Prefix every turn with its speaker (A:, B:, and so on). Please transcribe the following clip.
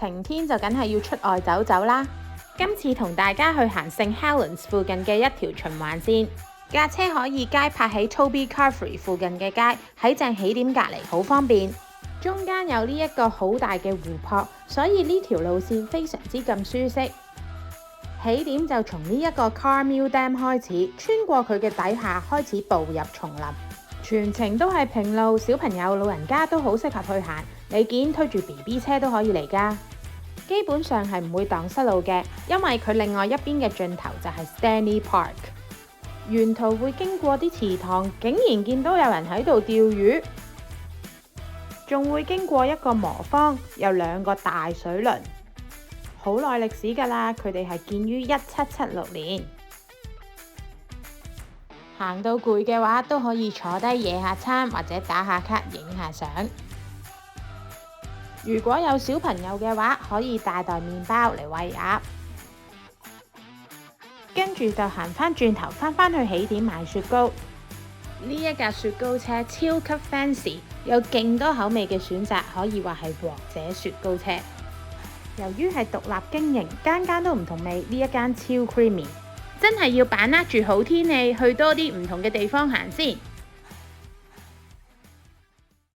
A: 晴天就梗係要出外走走啦。今次同大家去行聖 Helens 附近嘅一條循環線，架車可以街泊喺 Toby Carvery 附近嘅街，喺正起點隔離，好方便。中間有呢一個好大嘅湖泊，所以呢條路線非常之咁舒適。起點就從呢一個 Carmill Dam 開始，穿過佢嘅底下開始步入叢林，全程都係平路，小朋友老人家都好適合去行。你見推住 BB 車都可以嚟㗎，基本上係唔會蕩失路嘅，因為佢另外一邊嘅盡頭就係 Stanley Park。沿途會經過啲池塘，竟然見到有人喺度釣魚，仲會經過一個磨坊，有2個大水輪，好耐歷史㗎啦，佢哋係建於1776年。行到攰嘅話，都可以坐低野下餐或者打下卡影下相。如果有小朋友嘅話，可以帶袋麵包嚟餵鴨。跟住就行返轉頭，返去起點買雪糕。呢一架雪糕車超級 fancy， 有勁多口味嘅選擇，可以話係王者雪糕車。由於係獨立經營，間間都唔同味，呢一間超 creamy， 真係要把握住好天氣，去多啲唔同嘅地方行先。